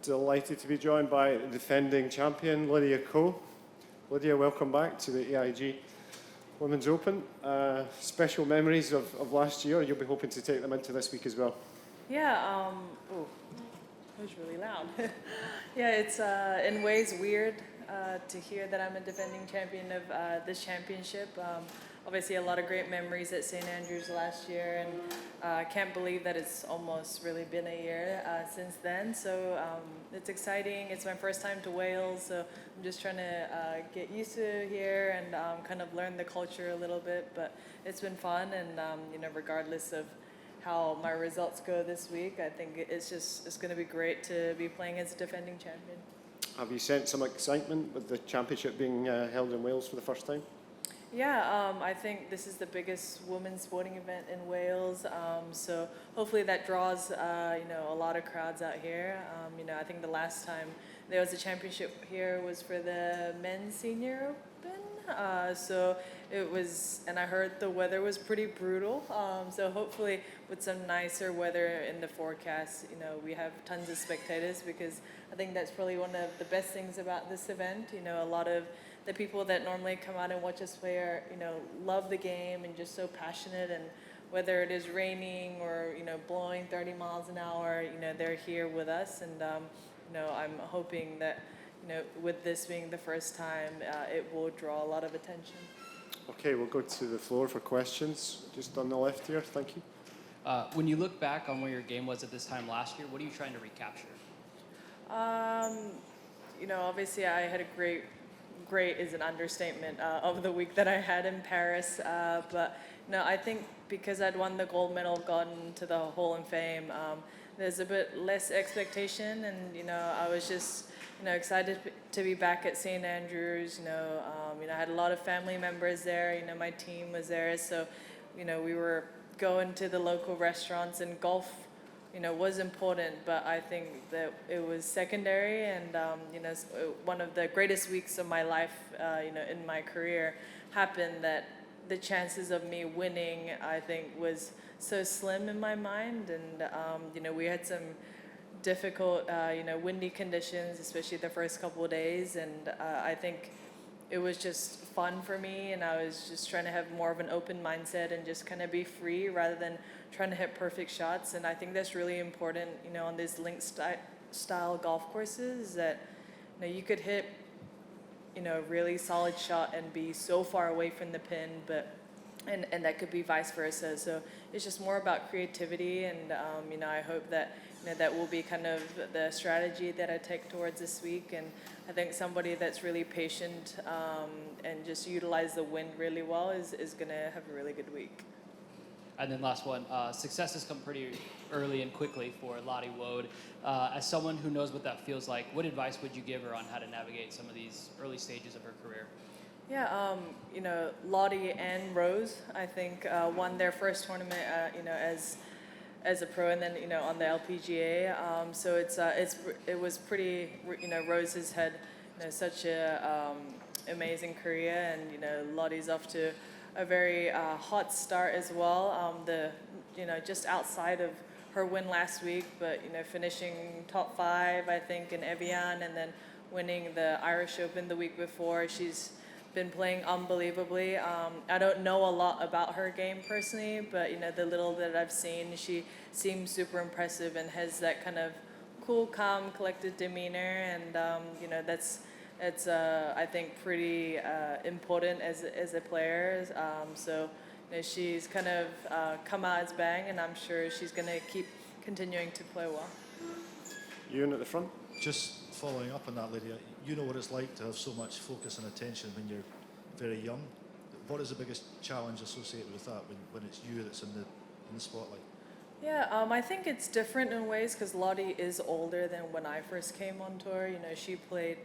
Delighted to be joined by the defending champion, Lydia. Lydia, welcome back to the AIG Women's Open. Special memories of last year. You'll be hoping to take them into this week as well. Yeah, it was really loud. Yeah, it's in ways weird to hear that I'm a defending champion of this championship. Obviously, a lot of great memories at St. Andrews last year, and I can't believe that it's almost really been a year since then. So it's exciting. It's my first time to Wales, so I'm just trying to get used to here and kind of learn the culture a little bit. But it's been fun, and regardless of how my results go this week, I think it's going to be great to be playing as a defending champion. Have you sensed some excitement with the championship being held in Wales for the first time? Yeah, I think this is the biggest women's sporting event in Wales, so hopefully that draws a lot of crowds out here. I think the last time there was a championship here was for the men's senior open, so it was, and I heard the weather was pretty brutal, so hopefully with some nicer weather in the forecast, we have tons of spectators, because I think that's probably one of the best things about this event. A lot of the people that normally come out and watch us play are, love the game and just so passionate, and whether it is raining or, blowing 30 miles an hour, they're here with us, and, I'm hoping that, with this being the first time, it will draw a lot of attention. Okay, we'll go to the floor for questions. Just on the left here, thank you. When you look back on where your game was at this time last year, what are you trying to recapture? Obviously I had a great is an understatement of the week that I had in Paris, but I think because I'd won the gold medal, gotten to the Hall of Fame, there's a bit less expectation, and I was just excited to be back at St. Andrews. I had a lot of family members there. My team was there, so we were going to the local restaurants, and golf was important, but I think that it was secondary, and one of the greatest weeks of my life, in my career, happened that the chances of me winning, I think, was so slim in my mind, and we had some difficult, windy conditions, especially the first couple of days, and I think it was just fun for me, and I was just trying to have more of an open mindset and just kind of be free rather than trying to hit perfect shots. And I think that's really important, on these link style golf courses, that you could hit a really solid shot and be so far away from the pin, but and that could be vice versa. So it's just more about creativity, and I hope that that will be kind of the strategy that I take towards this week. And I think somebody that's really patient and just utilize the wind really well is going to have a really good week. And then last one, success has come pretty early and quickly for Lottie Woad. As someone who knows what that feels like, what advice would you give her on how to navigate some of these early stages of her career? Yeah, Lottie and Rose, I think, won their first tournament, as a pro, and then on the LPGA. So it was pretty. Rose has had such a amazing career, and Lottie's off to a very hot start as well. Just outside of her win last week, but finishing top 5, I think, in Evian, and then winning the Irish Open the week before. She's been playing unbelievably. I don't know a lot about her game personally, but the little that I've seen, she seems super impressive and has that kind of cool, calm, collected demeanor, and that's I think pretty important as a player. So she's kind of come out as bang, and I'm sure she's going to keep continuing to play well. Ewan at the front. Just following up on that, Lydia, you know what it's like to have so much focus and attention when you're very young. What is the biggest challenge associated with that when it's you that's in the spotlight? Yeah, I think it's different in ways, because Lottie is older than when I first came on tour. She played,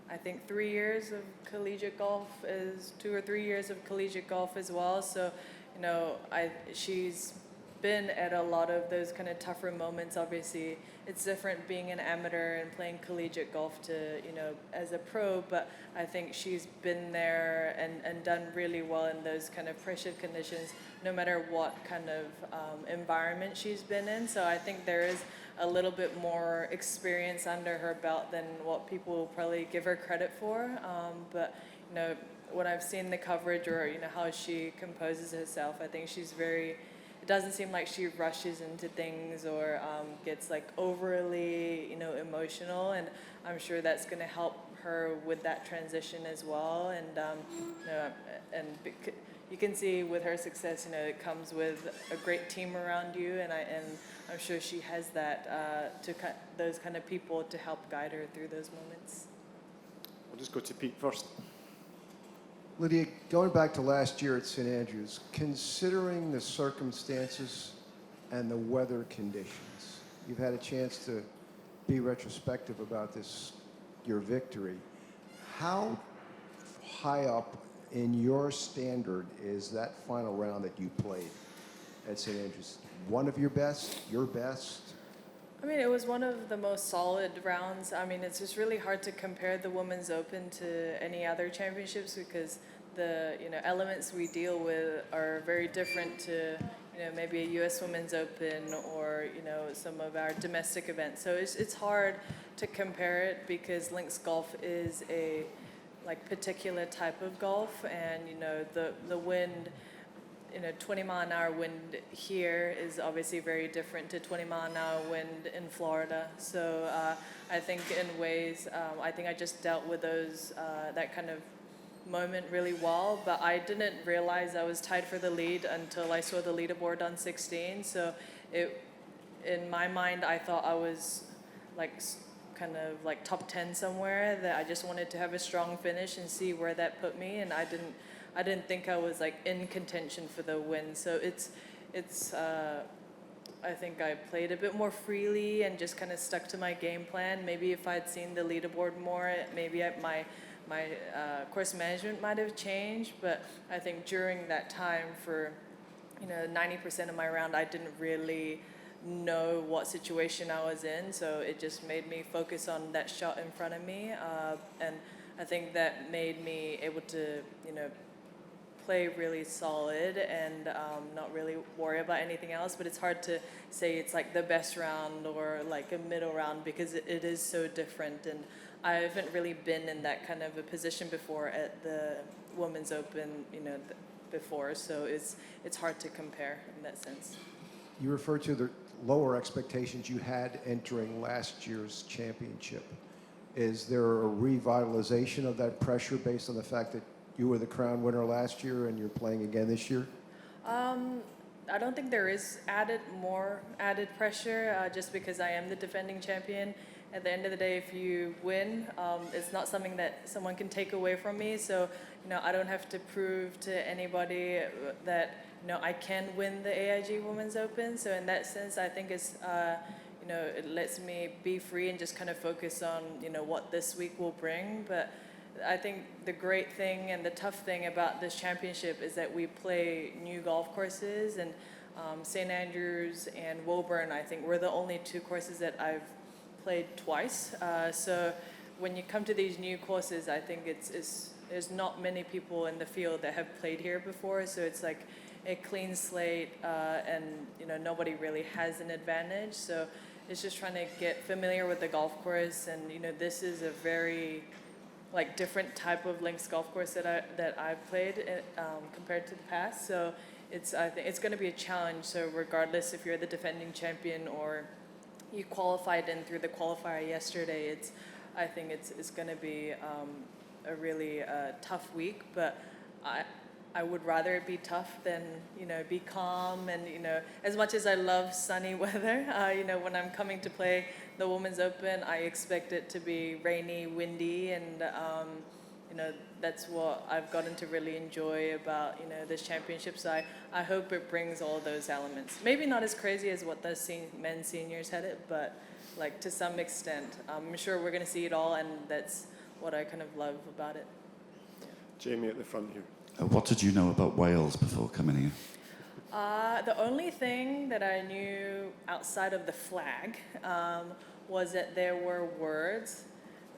I think, 3 years of collegiate golf, 2 or 3 years of collegiate golf as well. So, she's been at a lot of those kind of tougher moments. Obviously, it's different being an amateur and playing collegiate golf to, as a pro, but I think she's been there and done really well in those kind of pressure conditions, no matter what kind of environment she's been in. So I think there is a little bit more experience under her belt than what people will probably give her credit for. But when I've seen the coverage or how she composes herself, I think she's very. It doesn't seem like she rushes into things or gets like overly emotional, and I'm sure that's going to help her with that transition as well. And you can see with her success, it comes with a great team around you, and I'm sure she has that those kind of people to help guide her through those moments. We'll just go to Pete first. Lydia, going back to last year at St. Andrews, considering the circumstances and the weather conditions, you've had a chance to be retrospective about this, your victory. How high up in your standard is that final round that you played at St. Andrews? One of your best, your best? I mean, it was one of the most solid rounds. I mean, it's just really hard to compare the Women's Open to any other championships because the elements we deal with are very different to maybe a U.S. Women's Open or some of our domestic events. So it's hard to compare it because links golf is a particular type of golf, and the wind. 20-mile-an-hour wind here is obviously very different to 20-mile-an-hour wind in Florida. So I think in ways, I think I just dealt with that kind of moment really well. But I didn't realize I was tied for the lead until I saw the leaderboard on 16. So in my mind, I thought I was kind of top 10 somewhere. That I just wanted to have a strong finish and see where that put me, and I didn't think I was in contention for the win. So I think I played a bit more freely and just kind of stuck to my game plan. Maybe if I'd seen the leaderboard more, maybe my course management might have changed. But I think during that time for 90% of my round, I didn't really know what situation I was in. So it just made me focus on that shot in front of me. And I think that made me able to, play really solid and not really worry about anything else. But it's hard to say it's the best round or a middle round because it is so different. And I haven't really been in that kind of a position before at the Women's Open, before. So it's hard to compare in that sense. You referred to the lower expectations you had entering last year's championship. Is there a revitalization of that pressure based on the fact that you were the crown winner last year and you're playing again this year? I don't think there is more added pressure just because I am the defending champion. At the end of the day, if you win, it's not something that someone can take away from me. So, I don't have to prove to anybody that, I can win the AIG Women's Open. So in that sense, I think it's, it lets me be free and just kind of focus on, what this week will bring. But I think the great thing and the tough thing about this championship is that we play new golf courses, and St. Andrews and Woburn, I think, were the only two courses that I've played twice. So when you come to these new courses, I think there's not many people in the field that have played here before. So it's a clean slate, and nobody really has an advantage. So it's just trying to get familiar with the golf course, and this is a very different type of links golf course that I've played compared to the past. So I think it's going to be a challenge. So regardless if you're the defending champion or you qualified in through the qualifier yesterday, I think it's going to be a really tough week. But I would rather it be tough than be calm. And as much as I love sunny weather, when I'm coming to play the Women's Open, I expect it to be rainy, windy, and that's what I've gotten to really enjoy about this championship. So I hope it brings all those elements. Maybe not as crazy as what the men's seniors had it, but to some extent, I'm sure we're going to see it all, and that's what I kind of love about it. Jamie at the front here. What did you know about Wales before coming here? The only thing that I knew outside of the flag was that there were words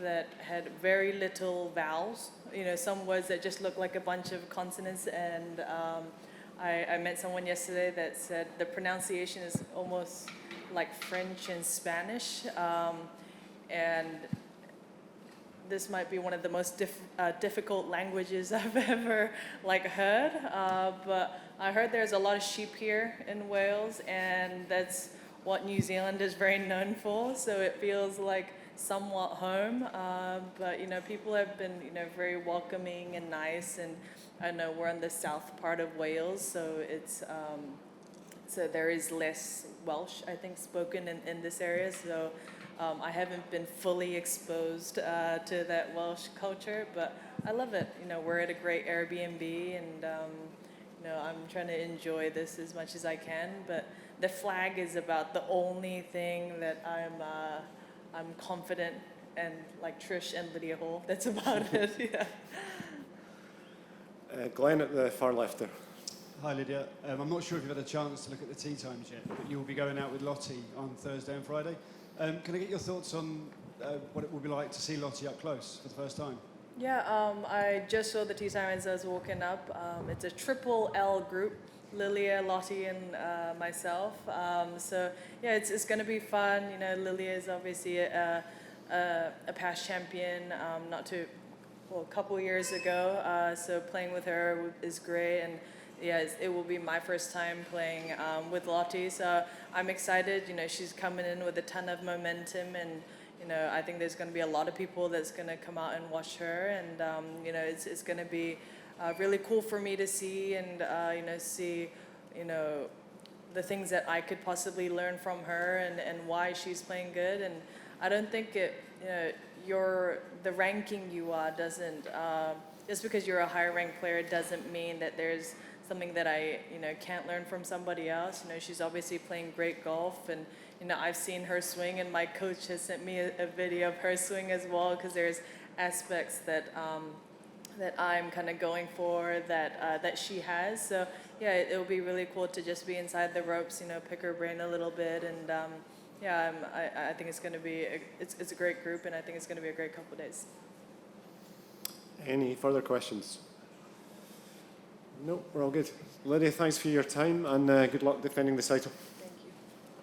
that had very little vowels. Some words that just looked like a bunch of consonants. And I met someone yesterday that said the pronunciation is almost like French and Spanish, and this might be one of the most difficult languages I've ever like heard. But I heard there's a lot of sheep here in Wales, and that's what New Zealand is very known for. So it feels like somewhat home. But you know, people have been very welcoming and nice, and I know we're in the south part of Wales, so it's so there is less Welsh, I think, spoken in this area. So I haven't been fully exposed to that Welsh culture, but I love it. You know, we're at a great Airbnb, and you know, I'm trying to enjoy this as much as I can. But the flag is about the only thing that I'm confident, and like Trish and Lydia Hall, that's about it. Yeah. Glenn at the far left there. Hi Lydia, I'm not sure if you've had a chance to look at the tee times yet, but you'll be going out with Lottie on Thursday and Friday. Can I get your thoughts on what it will be like to see Lottie up close for the first time? Yeah, I just saw the tee time as I was walking up. It's a triple L group, Lilia, Lottie, and myself. So yeah, it's going to be fun. You know, Lilia is obviously a past champion, a couple years ago. So playing with her is great, and yeah, it will be my first time playing with Lottie. So I'm excited. You know, she's coming in with a ton of momentum, and you know, I think there's going to be a lot of people that's going to come out and watch her, and you know, it's going to be really cool for me to see, and see the things that I could possibly learn from her, and why she's playing good. And I don't think the ranking you are doesn't just because you're a higher ranked player doesn't mean that there's something that I can't learn from somebody else. You know, she's obviously playing great golf, and you know, I've seen her swing, and my coach has sent me a video of her swing as well, because there's aspects that I'm kind of going for that she has. So yeah, it'll be really cool to just be inside the ropes, pick her brain a little bit, and yeah, I think it's going to be it's a great group, and I think it's going to be a great couple of days. Any further questions? No, we're all good. Lydia, thanks for your time, and good luck defending the title.